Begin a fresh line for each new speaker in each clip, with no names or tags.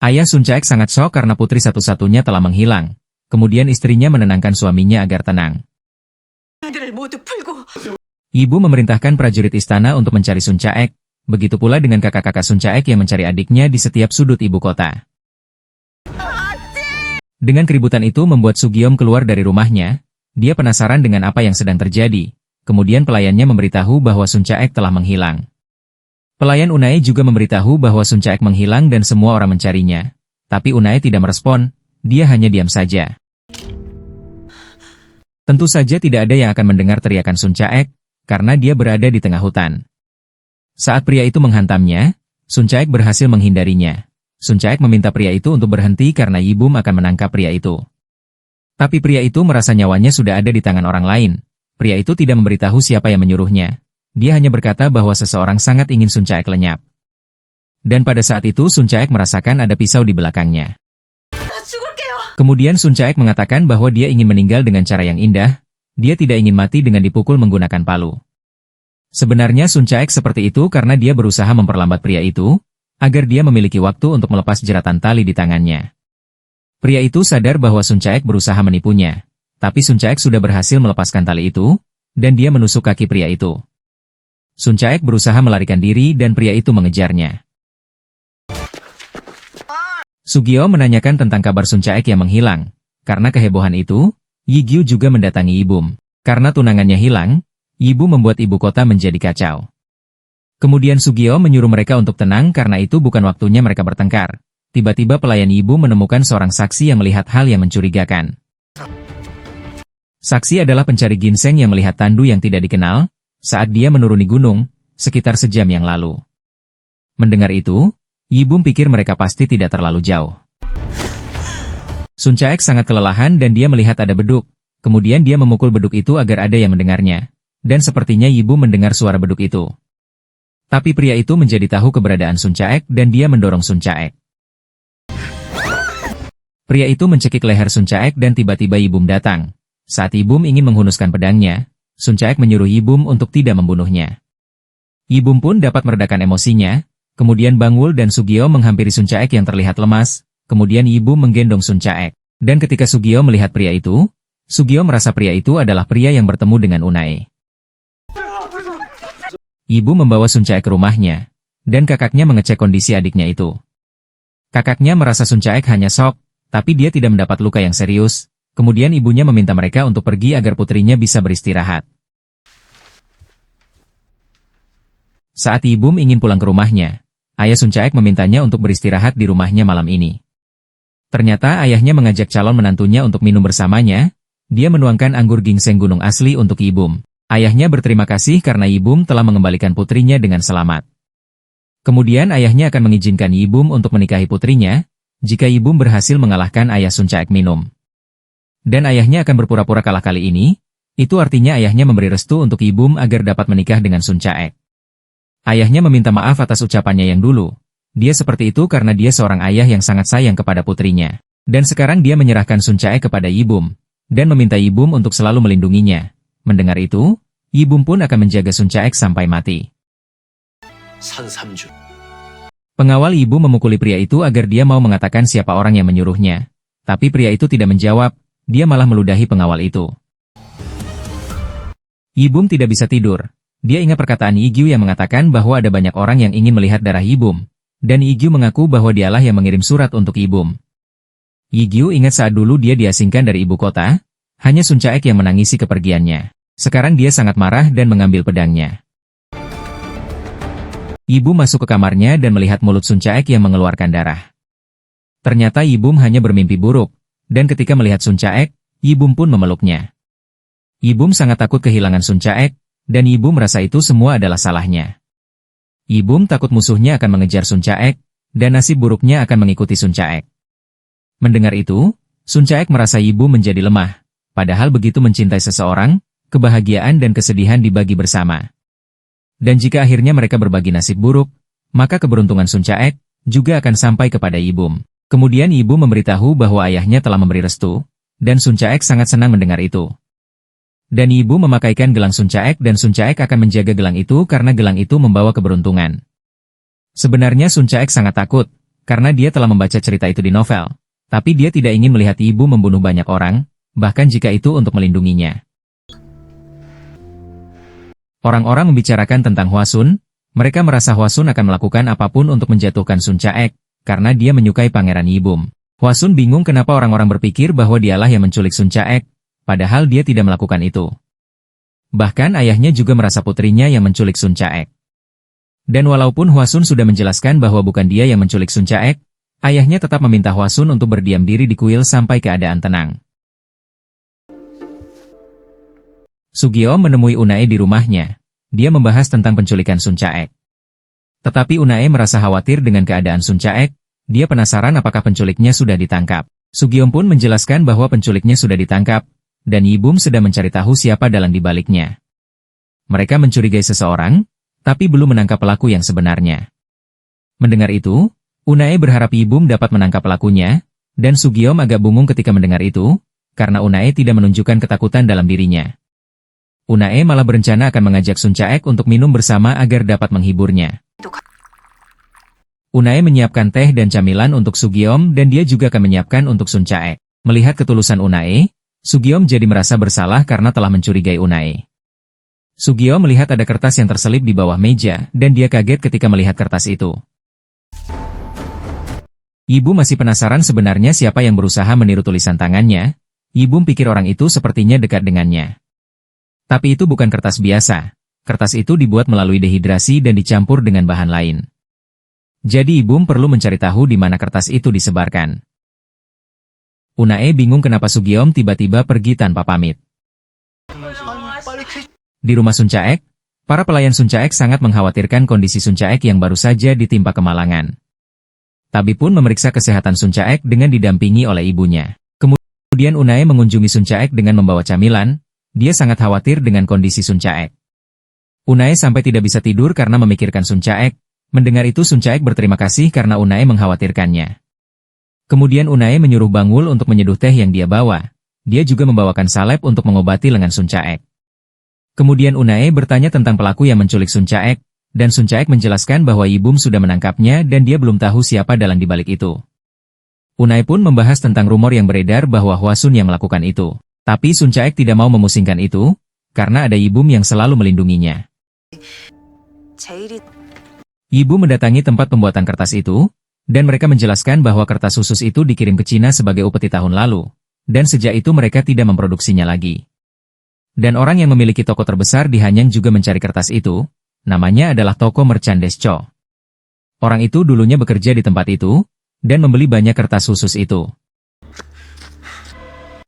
Ayah Sun Caek sangat syok karena putri satu-satunya telah menghilang. Kemudian istrinya menenangkan suaminya agar tenang. Ibu memerintahkan prajurit istana untuk mencari Sun Caek, begitu pula dengan kakak-kakak Sun Caek yang mencari adiknya di setiap sudut ibu kota. Dengan keributan itu membuat Sugiom keluar dari rumahnya. Dia penasaran dengan apa yang sedang terjadi. Kemudian pelayannya memberitahu bahwa Sun Caek telah menghilang. Pelayan Unai juga memberitahu bahwa Sun Caek menghilang dan semua orang mencarinya. Tapi Unai tidak merespon, dia hanya diam saja. Tentu saja tidak ada yang akan mendengar teriakan Sun Caek, karena dia berada di tengah hutan. Saat pria itu menghantamnya, Sun Caek berhasil menghindarinya. Sun Caek meminta pria itu untuk berhenti karena Yibum akan menangkap pria itu. Tapi pria itu merasa nyawanya sudah ada di tangan orang lain. Pria itu tidak memberitahu siapa yang menyuruhnya. Dia hanya berkata bahwa seseorang sangat ingin Sun Caek lenyap. Dan pada saat itu Sun Caek merasakan ada pisau di belakangnya. Kemudian Sun Caek mengatakan bahwa dia ingin meninggal dengan cara yang indah. Dia tidak ingin mati dengan dipukul menggunakan palu. Sebenarnya Sun Caek seperti itu karena dia berusaha memperlambat pria itu, agar dia memiliki waktu untuk melepas jeratan tali di tangannya. Pria itu sadar bahwa Sun Caek berusaha menipunya. Tapi Sun Caek sudah berhasil melepaskan tali itu, dan dia menusuk kaki pria itu. Sun Caek berusaha melarikan diri dan pria itu mengejarnya. Sugio menanyakan tentang kabar Sun Caek yang menghilang. Karena kehebohan itu, Yigyu juga mendatangi Yibum. Karena tunangannya hilang, Yibum membuat ibu kota menjadi kacau. Kemudian Sugio menyuruh mereka untuk tenang karena itu bukan waktunya mereka bertengkar. Tiba-tiba pelayan Yibum menemukan seorang saksi yang melihat hal yang mencurigakan. Saksi adalah pencari ginseng yang melihat tandu yang tidak dikenal, saat dia menuruni gunung, sekitar sejam yang lalu. Mendengar itu, Yibum pikir mereka pasti tidak terlalu jauh. Sun Caek sangat kelelahan dan dia melihat ada beduk, kemudian dia memukul beduk itu agar ada yang mendengarnya. Dan sepertinya Yibum mendengar suara beduk itu. Tapi pria itu menjadi tahu keberadaan Sun Caek dan dia mendorong Sun Caek. Pria itu mencekik leher Sun Caek dan tiba-tiba Yibum datang. Saat Yibum ingin menghunuskan pedangnya, Sun Caek menyuruh Yibum untuk tidak membunuhnya. Yibum pun dapat meredakan emosinya, kemudian Bangwul dan Sugio menghampiri Sun Caek yang terlihat lemas, kemudian Yibum menggendong Sun Caek. Dan ketika Sugio melihat pria itu, Sugio merasa pria itu adalah pria yang bertemu dengan Unai. Ibu membawa Sun Caek ke rumahnya, dan kakaknya mengecek kondisi adiknya itu. Kakaknya merasa Sun Caek hanya shock, tapi dia tidak mendapat luka yang serius. Kemudian ibunya meminta mereka untuk pergi agar putrinya bisa beristirahat. Saat Yibum ingin pulang ke rumahnya, ayah Sun Caek memintanya untuk beristirahat di rumahnya malam ini. Ternyata ayahnya mengajak calon menantunya untuk minum bersamanya. Dia menuangkan anggur ginseng gunung asli untuk Yibum. Ayahnya berterima kasih karena Yibum telah mengembalikan putrinya dengan selamat. Kemudian ayahnya akan mengizinkan Yibum untuk menikahi putrinya, jika Yibum berhasil mengalahkan ayah Sun Caek minum. Dan ayahnya akan berpura-pura kalah kali ini, itu artinya ayahnya memberi restu untuk Yibum agar dapat menikah dengan Sun Caek. Ayahnya meminta maaf atas ucapannya yang dulu. Dia seperti itu karena dia seorang ayah yang sangat sayang kepada putrinya. Dan sekarang dia menyerahkan Sun Caek kepada Yibum, dan meminta Yibum untuk selalu melindunginya. Mendengar itu, Yibum pun akan menjaga Sun Caek sampai mati. Pengawal Yibum memukuli pria itu agar dia mau mengatakan siapa orang yang menyuruhnya. Tapi pria itu tidak menjawab, dia malah meludahi pengawal itu. Yibum tidak bisa tidur. Dia ingat perkataan Yigyu yang mengatakan bahwa ada banyak orang yang ingin melihat darah Yibum. Dan Yigyu mengaku bahwa dialah yang mengirim surat untuk Yibum. Yigyu ingat saat dulu dia diasingkan dari ibu kota, hanya Sun Caek yang menangisi kepergiannya. Sekarang dia sangat marah dan mengambil pedangnya. Yibum masuk ke kamarnya dan melihat mulut Sun Caek yang mengeluarkan darah. Ternyata Yibum hanya bermimpi buruk, dan ketika melihat Sun Caek, Yibum pun memeluknya. Yibum sangat takut kehilangan Sun Caek, dan Yibum merasa itu semua adalah salahnya. Yibum takut musuhnya akan mengejar Sun Caek, dan nasib buruknya akan mengikuti Sun Caek. Mendengar itu, Sun Caek merasa Yibum menjadi lemah, padahal begitu mencintai seseorang, kebahagiaan dan kesedihan dibagi bersama. Dan jika akhirnya mereka berbagi nasib buruk, maka keberuntungan Sun Caek juga akan sampai kepada Yibum. Kemudian Yibum memberitahu bahwa ayahnya telah memberi restu, dan Sun Caek sangat senang mendengar itu. Dan Yibum memakaikan gelang Sun Caek dan Sun Caek akan menjaga gelang itu karena gelang itu membawa keberuntungan. Sebenarnya Sun Caek sangat takut, karena dia telah membaca cerita itu di novel. Tapi dia tidak ingin melihat ibu membunuh banyak orang, bahkan jika itu untuk melindunginya. Orang-orang membicarakan tentang Hwasun, mereka merasa Hwasun akan melakukan apapun untuk menjatuhkan Sun Caek, karena dia menyukai Pangeran Yibum. Hwasun bingung kenapa orang-orang berpikir bahwa dialah yang menculik Sun Caek, padahal dia tidak melakukan itu. Bahkan ayahnya juga merasa putrinya yang menculik Sun Caek. Dan walaupun Hwasun sudah menjelaskan bahwa bukan dia yang menculik Sun Caek, ayahnya tetap meminta Hwasun untuk berdiam diri di kuil sampai keadaan tenang. Sugyeom menemui Unae di rumahnya. Dia membahas tentang penculikan Sun Caek. Tetapi Unae merasa khawatir dengan keadaan Sun Caek. Dia penasaran apakah penculiknya sudah ditangkap. Sugyeom pun menjelaskan bahwa penculiknya sudah ditangkap, dan Yibum sedang mencari tahu siapa dalang di baliknya. Mereka mencurigai seseorang, tapi belum menangkap pelaku yang sebenarnya. Mendengar itu, Unae berharap Yibum dapat menangkap pelakunya, dan Sugyeom agak bingung ketika mendengar itu, karena Unae tidak menunjukkan ketakutan dalam dirinya. Unae malah berencana akan mengajak Sun Caek untuk minum bersama agar dapat menghiburnya. Unae menyiapkan teh dan camilan untuk Sugyeom dan dia juga akan menyiapkan untuk Sun Caek. Melihat ketulusan Unae, Sugyeom jadi merasa bersalah karena telah mencurigai Unae. Sugyeom melihat ada kertas yang terselip di bawah meja dan dia kaget ketika melihat kertas itu. Ibu masih penasaran sebenarnya siapa yang berusaha meniru tulisan tangannya. Ibu pikir orang itu sepertinya dekat dengannya. Tapi itu bukan kertas biasa. Kertas itu dibuat melalui dehidrasi dan dicampur dengan bahan lain. Jadi Yibum perlu mencari tahu di mana kertas itu disebarkan. Unae bingung kenapa Sugyeom tiba-tiba pergi tanpa pamit. Di rumah Sun Caek, para pelayan Sun Caek sangat mengkhawatirkan kondisi Sun Caek yang baru saja ditimpa kemalangan. Tabi pun memeriksa kesehatan Sun Caek dengan didampingi oleh ibunya. Kemudian Unae mengunjungi Sun Caek dengan membawa camilan. Dia sangat khawatir dengan kondisi Sun Caek. Unae sampai tidak bisa tidur karena memikirkan Sun Caek. Mendengar itu Sun Caek berterima kasih karena Unae mengkhawatirkannya. Kemudian Unae menyuruh Bangul untuk menyeduh teh yang dia bawa. Dia juga membawakan salep untuk mengobati lengan Sun Caek. Kemudian Unae bertanya tentang pelaku yang menculik Sun Caek, dan Sun Caek menjelaskan bahwa Yibum sudah menangkapnya dan dia belum tahu siapa dalang di balik itu. Unae pun membahas tentang rumor yang beredar bahwa Hwasun yang melakukan itu. Tapi Sun Caek tidak mau memusingkan itu, karena ada Yibum yang selalu melindunginya. Yibum mendatangi tempat pembuatan kertas itu, dan mereka menjelaskan bahwa kertas khusus itu dikirim ke Cina sebagai upeti tahun lalu, dan sejak itu mereka tidak memproduksinya lagi. Dan orang yang memiliki toko terbesar di Hanyang juga mencari kertas itu, namanya adalah toko merchandise Cho. Orang itu dulunya bekerja di tempat itu, dan membeli banyak kertas khusus itu.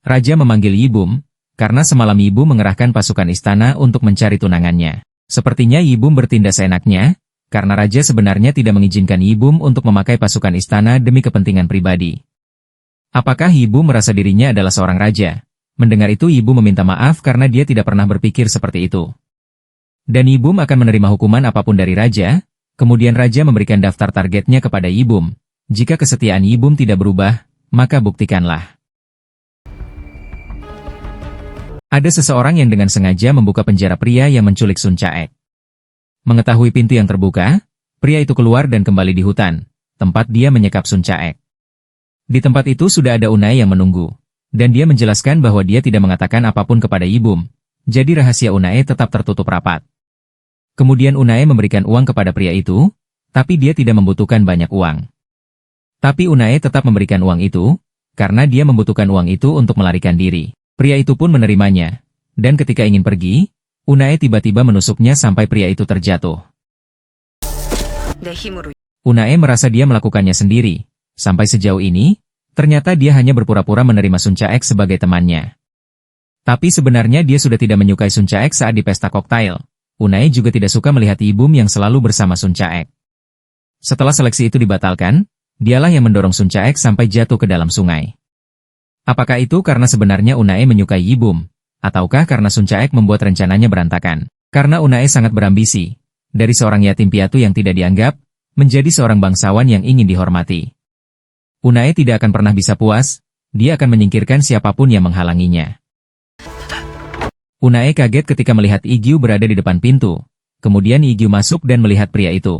Raja memanggil Yibum, karena semalam Yibum mengerahkan pasukan istana untuk mencari tunangannya. Sepertinya Yibum bertindak seenaknya, karena Raja sebenarnya tidak mengizinkan Yibum untuk memakai pasukan istana demi kepentingan pribadi. Apakah Yibum merasa dirinya adalah seorang raja? Mendengar itu Yibum meminta maaf karena dia tidak pernah berpikir seperti itu. Dan Yibum akan menerima hukuman apapun dari Raja, kemudian Raja memberikan daftar targetnya kepada Yibum. Jika kesetiaan Yibum tidak berubah, maka buktikanlah. Ada seseorang yang dengan sengaja membuka penjara pria yang menculik Sun Caek. Mengetahui pintu yang terbuka, pria itu keluar dan kembali di hutan, tempat dia menyekap Sun Caek. Di tempat itu sudah ada Unae yang menunggu, dan dia menjelaskan bahwa dia tidak mengatakan apapun kepada Yibum, jadi rahasia Unae tetap tertutup rapat. Kemudian Unae memberikan uang kepada pria itu, tapi dia tidak membutuhkan banyak uang. Tapi Unae tetap memberikan uang itu, karena dia membutuhkan uang itu untuk melarikan diri. Pria itu pun menerimanya, dan ketika ingin pergi, Unae tiba-tiba menusuknya sampai pria itu terjatuh. Unae merasa dia melakukannya sendiri. Sampai sejauh ini, ternyata dia hanya berpura-pura menerima Sun Caek sebagai temannya. Tapi sebenarnya dia sudah tidak menyukai Sun Caek saat di pesta koktail. Unae juga tidak suka melihat Yibum yang selalu bersama Sun Caek. Setelah seleksi itu dibatalkan, dialah yang mendorong Sun Caek sampai jatuh ke dalam sungai. Apakah itu karena sebenarnya Unae menyukai Yibum, ataukah karena Sun Caek membuat rencananya berantakan? Karena Unae sangat berambisi, dari seorang yatim piatu yang tidak dianggap, menjadi seorang bangsawan yang ingin dihormati. Unae tidak akan pernah bisa puas, dia akan menyingkirkan siapapun yang menghalanginya. Unae kaget ketika melihat Yigyu berada di depan pintu, kemudian Yigyu masuk dan melihat pria itu.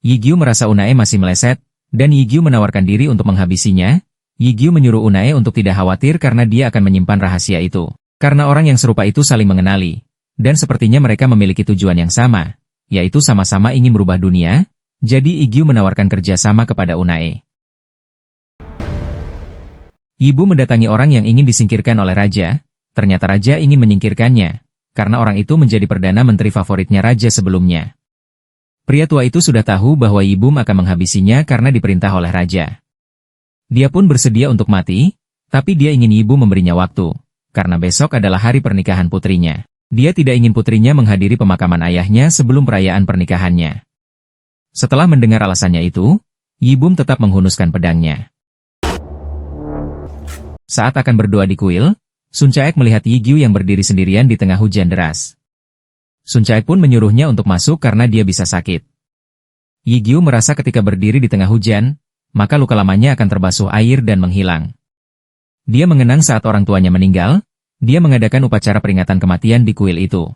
Yigyu merasa Unae masih meleset, dan Yigyu menawarkan diri untuk menghabisinya. Yigyu menyuruh Unae untuk tidak khawatir karena dia akan menyimpan rahasia itu. Karena orang yang serupa itu saling mengenali, dan sepertinya mereka memiliki tujuan yang sama, yaitu sama-sama ingin merubah dunia, jadi Yigyu menawarkan kerjasama kepada Unae. Yibu mendatangi orang yang ingin disingkirkan oleh raja. Ternyata raja ingin menyingkirkannya, karena orang itu menjadi perdana menteri favoritnya raja sebelumnya. Pria tua itu sudah tahu bahwa Yibum akan menghabisinya karena diperintah oleh raja. Dia pun bersedia untuk mati, tapi dia ingin Yibum memberinya waktu, karena besok adalah hari pernikahan putrinya. Dia tidak ingin putrinya menghadiri pemakaman ayahnya sebelum perayaan pernikahannya. Setelah mendengar alasannya itu, Yibum tetap menghunuskan pedangnya. Saat akan berdoa di kuil, Sun Caek melihat Yigyu yang berdiri sendirian di tengah hujan deras. Sun Caek pun menyuruhnya untuk masuk karena dia bisa sakit. Yigyu merasa ketika berdiri di tengah hujan, maka luka lamanya akan terbasuh air dan menghilang. Dia mengenang saat orang tuanya meninggal, dia mengadakan upacara peringatan kematian di kuil itu.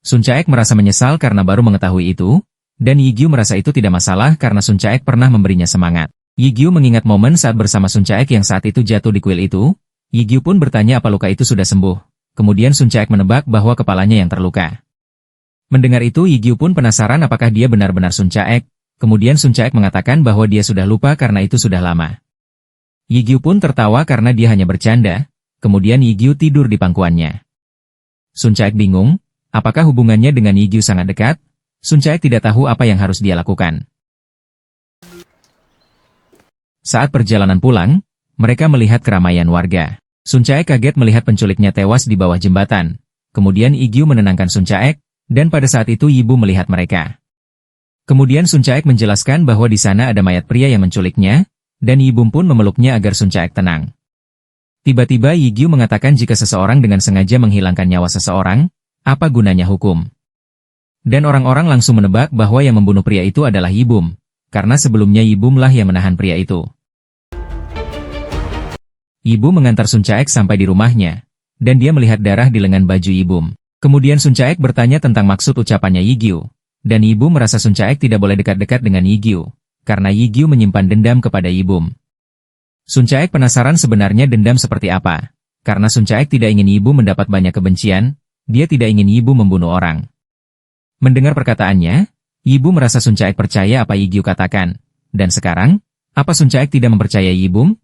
Sun Caek merasa menyesal karena baru mengetahui itu, dan Yigyu merasa itu tidak masalah karena Sun Caek pernah memberinya semangat. Yigyu mengingat momen saat bersama Sun Caek yang saat itu jatuh di kuil itu. Yigyu pun bertanya apa luka itu sudah sembuh. Kemudian Sun Caek menebak bahwa kepalanya yang terluka. Mendengar itu Yigyu pun penasaran apakah dia benar-benar Sun Caek. Kemudian Sun Caek mengatakan bahwa dia sudah lupa karena itu sudah lama. Yigyu pun tertawa karena dia hanya bercanda. Kemudian Yigyu tidur di pangkuannya. Sun Caek bingung, apakah hubungannya dengan Yigyu sangat dekat? Sun Caek tidak tahu apa yang harus dia lakukan. Saat perjalanan pulang, mereka melihat keramaian warga. Sun Caek kaget melihat penculiknya tewas di bawah jembatan. Kemudian Yigyu menenangkan Sun Caek, dan pada saat itu Yibu melihat mereka. Kemudian Sun Caek menjelaskan bahwa di sana ada mayat pria yang menculiknya, dan Yibu pun memeluknya agar Sun Caek tenang. Tiba-tiba Yigyu mengatakan jika seseorang dengan sengaja menghilangkan nyawa seseorang, apa gunanya hukum? Dan orang-orang langsung menebak bahwa yang membunuh pria itu adalah Yibum, karena sebelumnya Yibumlah yang menahan pria itu. Yibu mengantar Sun Caek sampai di rumahnya, dan dia melihat darah di lengan baju Yibum. Kemudian Sun Caek bertanya tentang maksud ucapannya Yigyu, dan Yibu merasa Sun Caek tidak boleh dekat-dekat dengan Yigyu, karena Yigyu menyimpan dendam kepada Yibum. Sun Caek penasaran sebenarnya dendam seperti apa, karena Sun Caek tidak ingin Yibu mendapat banyak kebencian, dia tidak ingin Yibu membunuh orang. Mendengar perkataannya, Yibu merasa Sun Caek percaya apa Yigyu katakan, dan sekarang, apa Sun Caek tidak mempercayai Yibum?